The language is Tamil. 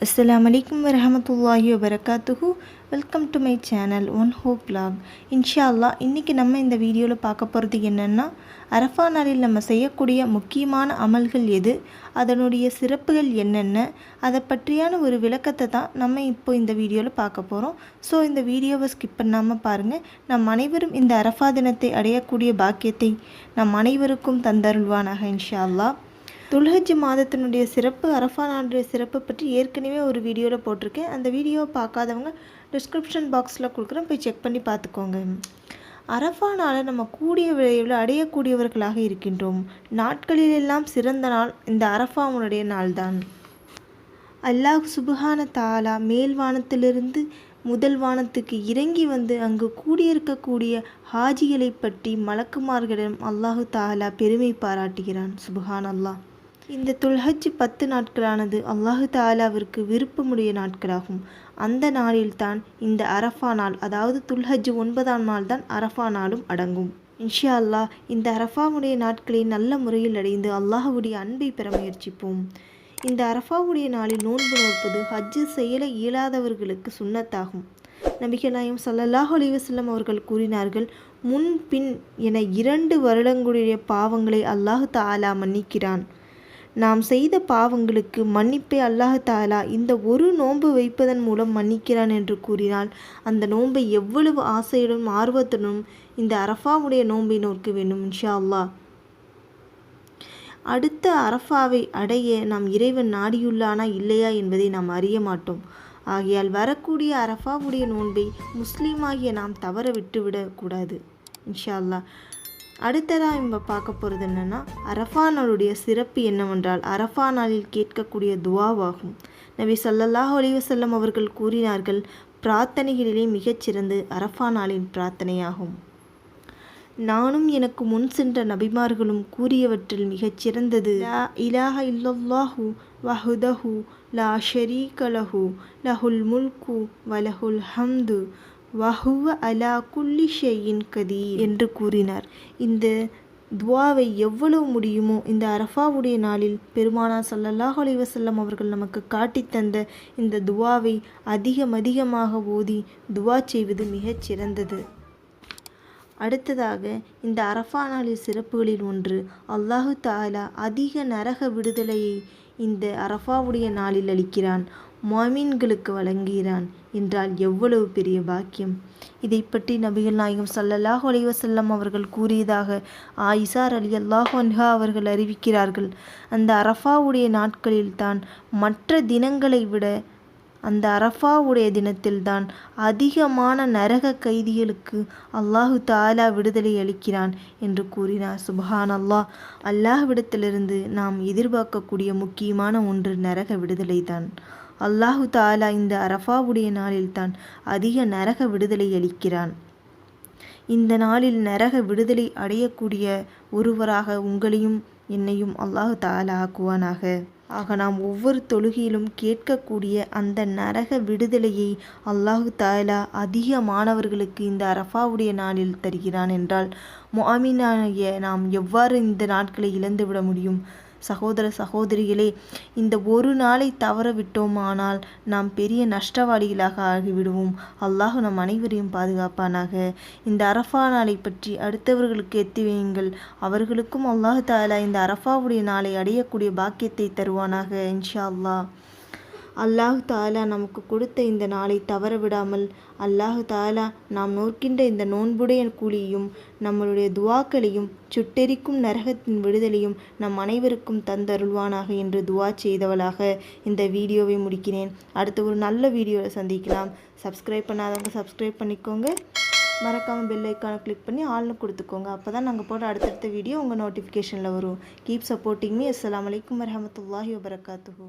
Assalamu alaikum warahmatullahi wabarakatuhu. Welcome to my channel one hope blog. இன்ஷால்லா இன்றைக்கி நம்ம இந்த வீடியோவில் பார்க்க போகிறது என்னென்னா, அரஃபா நாளில் நம்ம செய்யக்கூடிய முக்கியமான அமல்கள் எது, அதனுடைய சிறப்புகள் என்னென்ன, அதை பற்றியான ஒரு விளக்கத்தை தான் நம்ம இப்போ இந்த வீடியோவில் பார்க்க போகிறோம். ஸோ இந்த வீடியோவை ஸ்கிப் பண்ணாமல் பாருங்கள். நம் அனைவரும் இந்த அரஃபா தினத்தை அடையக்கூடிய பாக்கியத்தை நம் அனைவருக்கும் தந்தருள்வானாக இன்ஷால்லா. துல்ஹஜ் மாதத்தினுடைய சிறப்பு, அரஃபா நாளுடைய சிறப்பு பற்றி ஏற்கனவே ஒரு வீடியோவில் போட்டிருக்கேன். அந்த வீடியோவை பார்க்காதவங்க டிஸ்கிரிப்ஷன் பாக்ஸில் கொடுக்குறேன், போய் செக் பண்ணி பார்த்துக்கோங்க. அரஃபா நாளை நம்ம கூடிய விரைவில் அடையக்கூடியவர்களாக இருக்கின்றோம். நாட்களிலெல்லாம் சிறந்த நாள் இந்த அரஃபாவுடைய நாள்தான். அல்லாஹ் சுப்ஹான தஆலா மேல் வானத்திலிருந்து முதல் வானத்துக்கு இறங்கி வந்து அங்கு கூடியிருக்கக்கூடிய ஹாஜிகளை பற்றி மலக்குமார்களிடம் அல்லாஹு தஆலா பெருமை பாராட்டுகிறான். சுப்ஹான் அல்லாஹ். இந்த துல்ஹஜ் 10 நாட்களானது அல்லாஹு தஆலாவிற்கு விருப்பமுடைய நாட்களாகும். அந்த நாளில்தான் இந்த அரஃபா நாள், அதாவது துல்ஹஜ் 9ஆம் நாள் தான் அரஃபா நாளும் அடங்கும். இன்ஷா அல்லாஹ் இந்த அரஃபாவுடைய நாட்களை நல்ல முறையில் அடைந்து அல்லாஹுடைய அன்பை பெற முயற்சிப்போம். இந்த அரஃபாவுடைய நாளில் நோன்பு நோற்பது ஹஜ்ஜு செயல இயலாதவர்களுக்கு சுன்னத்தாகும். நபிகள் நாயகம் ஸல்லல்லாஹு அலைஹி வஸல்லம் அவர்கள் கூறினார்கள், முன் பின் என 2 வருடங்களுடைய பாவங்களை அல்லாஹு தஆலா மன்னிக்கிறான். நாம் செய்த பாவங்களுக்கு மன்னிப்பை அல்லாஹு தஆலா இந்த ஒரு நோன்பு வைப்பதன் மூலம் மன்னிக்கிறான் என்று கூறினால், அந்த நோன்பை எவ்வளவு ஆசையுடன் ஆர்வத்துடனும் இந்த அரஃபாவுடைய நோன்பை நோக்க வேண்டும் இன்ஷா அல்லாஹ். அடுத்த அரஃபாவை அடைய நாம் இறைவன் நாடியுள்ளானா இல்லையா என்பதை நாம் அறிய மாட்டோம். ஆகையால் வரக்கூடிய அரஃபாவுடைய நோன்பை முஸ்லீமாகிய நாம் தவற விட்டுவிடக்கூடாது இன்ஷா அல்லாஹ். அடுத்ததாக நம்ம பார்க்க போகிறது என்னென்னா, அரஃபா நாளுடைய சிறப்பு என்னவென்றால் அரஃபா நாளில் கேட்கக்கூடிய துவாவாகும். நபி ஸல்லல்லாஹு அலைஹி வஸல்லம் அவர்கள் கூறினார்கள், பிரார்த்தனைகளிலே மிகச்சிறந்து அரஃபா நாளின் பிரார்த்தனையாகும். நானும் எனக்கு முன் சென்ற நபிமார்களும் கூறியவற்றில் மிகச்சிறந்தது லா இலாஹ இல்லல்லாஹு வஹ்தஹு லா ஷரீக லஹு லஹுல் முல்கு வலஹுல் ஹம்து வஹுவ அலா குல்லி ஷைஇன் கதீர் என்று கூறினார். இந்த துவாவை எவ்வளவு முடியுமோ இந்த அரஃபாவுடைய நாளில் பெருமானார் ஸல்லல்லாஹு அலைஹி வஸல்லம் அவர்கள் நமக்கு காட்டித்தந்த இந்த துவாவை அதிகமாக ஓதி துவா செய்வது மிகச்சிறந்தது. அடுத்ததாக இந்த அரஃபா நாளில் சிறப்புகளில் ஒன்று, அல்லாஹு தஆலா அதிக நரக விடுதலையை இந்த அரஃபாவுடைய நாளில் அளிக்கிறான், முஃமின்களுக்கு வழங்குகிறான் என்றால் எவ்வளவு பெரிய பாக்கியம். இதை பற்றி நபிகள் நாயகம் ஸல்லல்லாஹு அலைஹி வஸல்லம் அவர்கள் கூறியதாக ஆயிஷா ரலியல்லாஹு அன்ஹா அவர்கள் அறிவிக்கிறார்கள், அந்த அரஃபாவுடைய நாட்களில்தான் மற்ற தினங்களை விட அந்த அரஃபாவுடைய தினத்தில்தான் அதிகமான நரக கைதிகளுக்கு அல்லாஹு தஆலா விடுதலை அளிக்கிறான் என்று கூறினார். சுப்ஹான் அல்லாஹ். அல்லாஹ்விடத்திலிருந்து நாம் எதிர்பார்க்கக்கூடிய முக்கியமான ஒன்று நரக விடுதலை தான். அல்லாஹு தஆலா இந்த அரஃபாவுடைய நாளில்தான் அதிக நரக விடுதலை அளிக்கிறான். இந்த நாளில் நரக விடுதலை அடையக்கூடிய ஒருவராக உங்களையும் என்னையும் அல்லாஹு தஆலா ஆக்குவானாக. ஆக நாம் ஒவ்வொரு தொழுகையிலும் கேட்கக்கூடிய அந்த நரக விடுதலையை அல்லாஹு தஆலா அதிகமானவர்களுக்கு இந்த அரஃபாவுடைய நாளில் தருகிறான் என்றால் முஃமினாகிய நாம் எவ்வாறு இந்த நாட்களை இழந்துவிட முடியும்? சகோதர சகோதரிகளே, இந்த ஒரு நாளை தவற விட்டோமானால் நாம் பெரிய நஷ்டவாளிகளாக ஆகிவிடுவோம். அல்லாஹ் நம் அனைவரையும் பாதுகாப்பானாக. இந்த அரஃபா நாளை பற்றி அடுத்தவர்களுக்கு எத்தி வையுங்கள். அவர்களுக்கும் அல்லாஹ் தஆலா இந்த அரஃபாவுடைய நாளை அடையக்கூடிய பாக்கியத்தை தருவானாக இன்ஷா அல்லாஹ். அல்லாஹ் தஆலா நமக்கு கொடுத்த இந்த நாளை தவற விடாமல் அல்லாஹ் தஆலா நாம் நோக்கின்ற இந்த நோன்புடைய கூலியையும் நம்மளுடைய துவாக்களையும் சுட்டெரிக்கும் நரகத்தின் விடுதலையும் நம் அனைவருக்கும் தந்தருள்வானாக என்று துவா செய்தவளாக இந்த வீடியோவை முடிக்கிறேன். அடுத்து ஒரு நல்ல வீடியோவில் சந்திக்கலாம். சப்ஸ்கிரைப் பண்ணாதவங்க சப்ஸ்கிரைப் பண்ணிக்கோங்க. மறக்காமல் பெல் ஐக்கானை கிளிக் பண்ணி ஆல்னு கொடுத்துக்கோங்க. அப்போ தான் நாங்கள் போடுற அடுத்தடுத்த வீடியோ உங்கள் நோட்டிஃபிகேஷனில் வரும். Keep supporting me. அஸ்ஸலாமு அலைக்கும் வரஹ்மத்துல்லாஹி வபரகாத்துஹு.